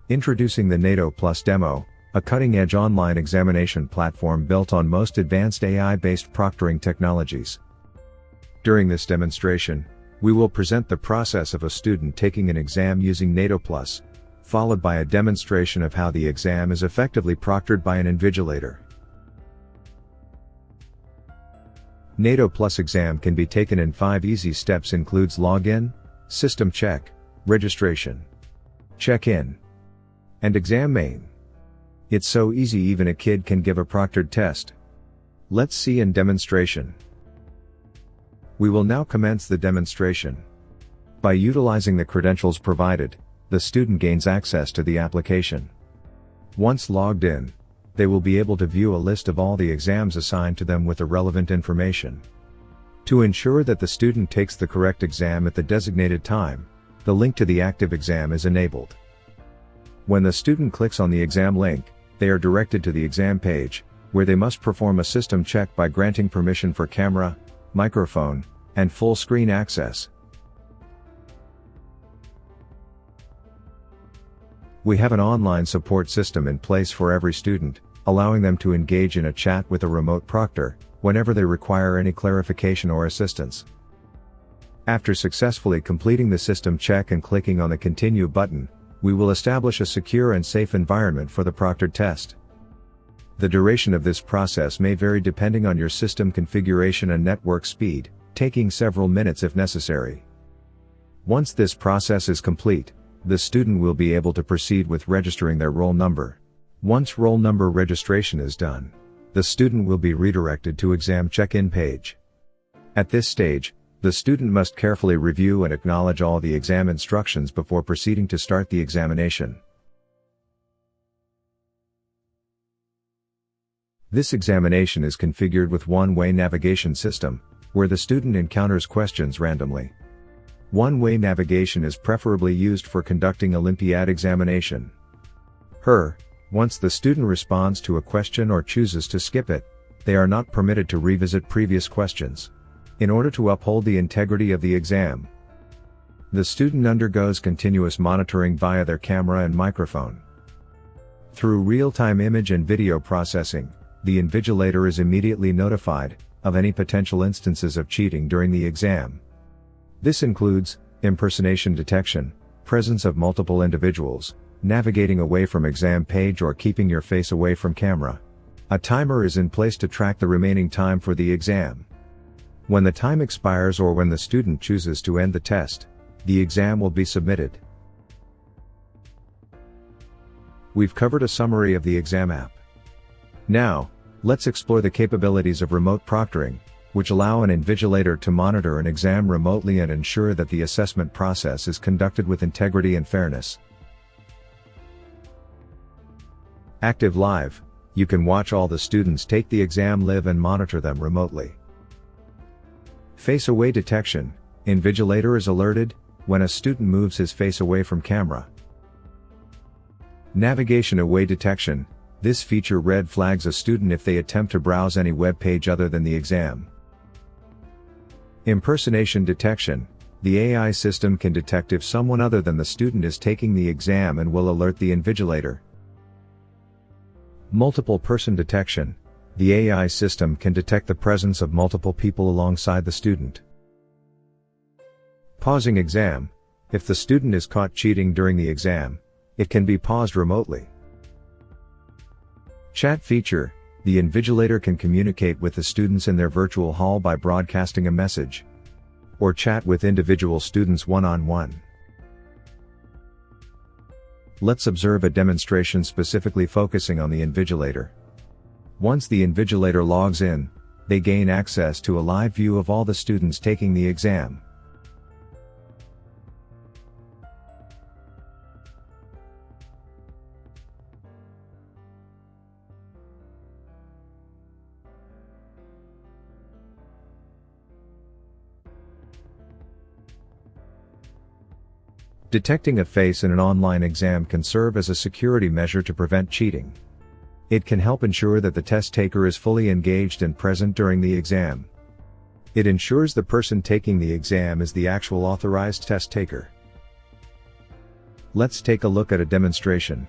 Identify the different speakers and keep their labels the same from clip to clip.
Speaker 1: Introducing the NATO Plus Demo, a cutting-edge online examination platform built on most advanced AI-based proctoring technologies. During this demonstration, we will present the process of a student taking an exam using NATO Plus, followed by a demonstration of how the exam is effectively proctored by an invigilator. NATO Plus exam can be taken in 5 easy steps, includes login, system check, registration, check-in, and exam main. It's so easy even a kid can give a proctored test. Let's see in demonstration. We will now commence the demonstration. By utilizing the credentials provided, the student gains access to the application. Once logged in, they will be able to view a list of all the exams assigned to them with the relevant information. To ensure that the student takes the correct exam at the designated time, the link to the active exam is enabled. When the student clicks on the exam link, they are directed to the exam page, where they must perform a system check by granting permission for camera, microphone, and full screen access. We have an online support system in place for every student, allowing them to engage in a chat with a remote proctor, whenever they require any clarification or assistance. After successfully completing the system check and clicking on the Continue button, we will establish a secure and safe environment for the proctored test. The duration of this process may vary depending on your system configuration and network speed, taking several minutes if necessary. Once this process is complete, the student will be able to proceed with registering their roll number. Once roll number registration is done, the student will be redirected to exam check-in page. At this stage, the student must carefully review and acknowledge all the exam instructions before proceeding to start the examination. This examination is configured with one-way navigation system, where the student encounters questions randomly. One-way navigation is preferably used for conducting Olympiad examination. Once the student responds to a question or chooses to skip it, they are not permitted to revisit previous questions. In order to uphold the integrity of the exam, the student undergoes continuous monitoring via their camera and microphone. Through real-time image and video processing, the invigilator is immediately notified of any potential instances of cheating during the exam. This includes impersonation detection, presence of multiple individuals, navigating away from exam page or keeping your face away from camera. A timer is in place to track the remaining time for the exam. When the time expires or when the student chooses to end the test, the exam will be submitted. We've covered a summary of the exam app. Now, let's explore the capabilities of remote proctoring, which allow an invigilator to monitor an exam remotely and ensure that the assessment process is conducted with integrity and fairness. Active Live, you can watch all the students take the exam live and monitor them remotely. Face away detection, invigilator is alerted when a student moves his face away from camera. Navigation away detection, this feature red flags a student if they attempt to browse any web page other than the exam. Impersonation detection, the AI system can detect if someone other than the student is taking the exam and will alert the invigilator. Multiple person detection, the AI system can detect the presence of multiple people alongside the student. Pausing exam, if the student is caught cheating during the exam, it can be paused remotely. Chat feature, the invigilator can communicate with the students in their virtual hall by broadcasting a message, or chat with individual students one-on-one. Let's observe a demonstration specifically focusing on the invigilator. Once the invigilator logs in, they gain access to a live view of all the students taking the exam. Detecting a face in an online exam can serve as a security measure to prevent cheating. It can help ensure that the test taker is fully engaged and present during the exam. It ensures the person taking the exam is the actual authorized test taker. Let's take a look at a demonstration.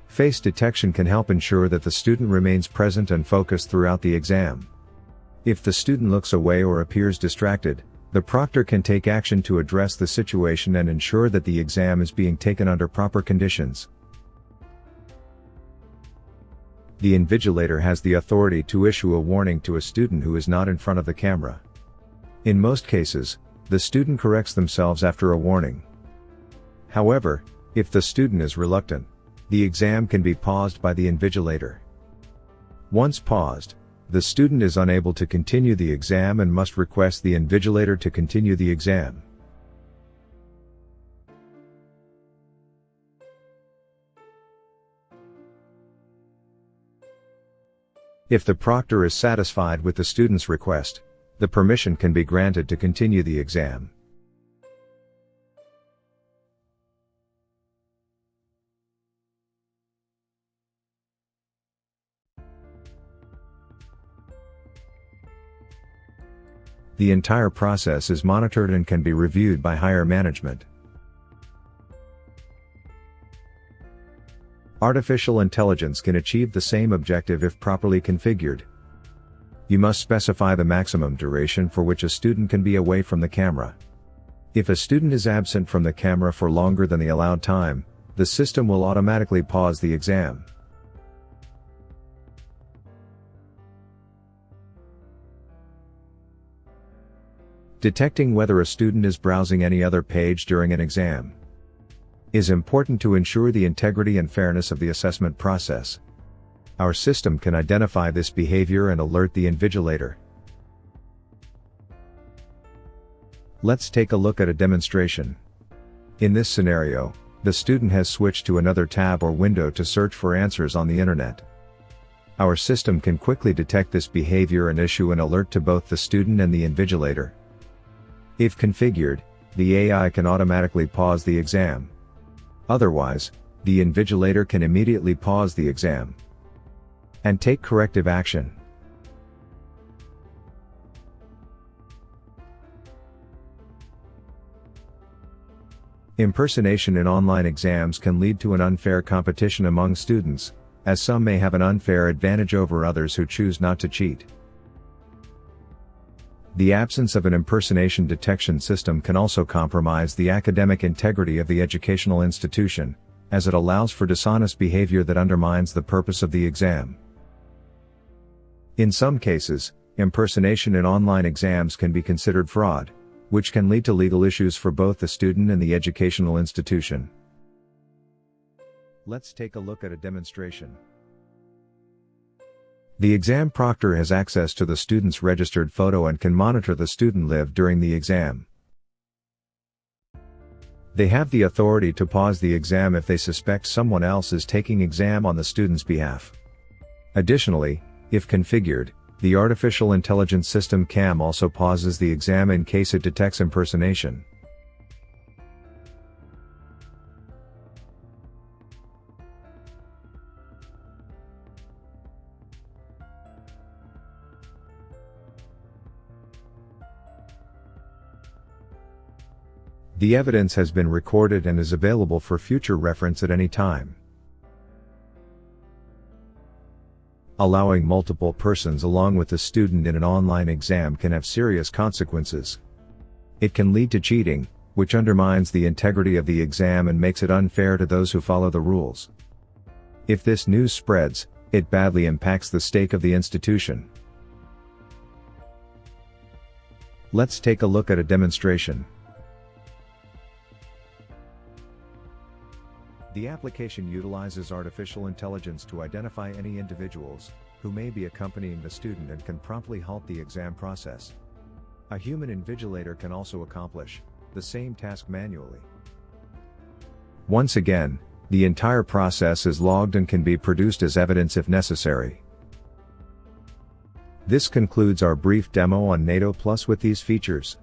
Speaker 1: Face detection can help ensure that the student remains present and focused throughout the exam. If the student looks away or appears distracted, the proctor can take action to address the situation and ensure that the exam is being taken under proper conditions. The invigilator has the authority to issue a warning to a student who is not in front of the camera. In most cases, the student corrects themselves after a warning. However, if the student is reluctant, the exam can be paused by the invigilator. Once paused, the student is unable to continue the exam and must request the invigilator to continue the exam. If the proctor is satisfied with the student's request, the permission can be granted to continue the exam. The entire process is monitored and can be reviewed by higher management. Artificial intelligence can achieve the same objective if properly configured. You must specify the maximum duration for which a student can be away from the camera. If a student is absent from the camera for longer than the allowed time, the system will automatically pause the exam. Detecting whether a student is browsing any other page during an exam is important to ensure the integrity and fairness of the assessment process. Our system can identify this behavior and alert the invigilator. Let's take a look at a demonstration. In this scenario, the student has switched to another tab or window to search for answers on the internet. Our system can quickly detect this behavior and issue an alert to both the student and the invigilator. If configured, the AI can automatically pause the exam. Otherwise, the invigilator can immediately pause the exam and take corrective action. Impersonation in online exams can lead to an unfair competition among students, as some may have an unfair advantage over others who choose not to cheat. The absence of an impersonation detection system can also compromise the academic integrity of the educational institution, as it allows for dishonest behavior that undermines the purpose of the exam. In some cases, impersonation in online exams can be considered fraud, which can lead to legal issues for both the student and the educational institution. Let's take a look at a demonstration. The exam proctor has access to the student's registered photo and can monitor the student live during the exam. They have the authority to pause the exam if they suspect someone else is taking exam on the student's behalf. Additionally, if configured, the artificial intelligence system CAM also pauses the exam in case it detects impersonation. The evidence has been recorded and is available for future reference at any time. Allowing multiple persons along with the student in an online exam can have serious consequences. It can lead to cheating, which undermines the integrity of the exam and makes it unfair to those who follow the rules. If this news spreads, it badly impacts the stake of the institution. Let's take a look at a demonstration. The application utilizes artificial intelligence to identify any individuals who may be accompanying the student and can promptly halt the exam process. A human invigilator can also accomplish the same task manually. Once again, the entire process is logged and can be produced as evidence if necessary. This concludes our brief demo on NATO Plus with these features.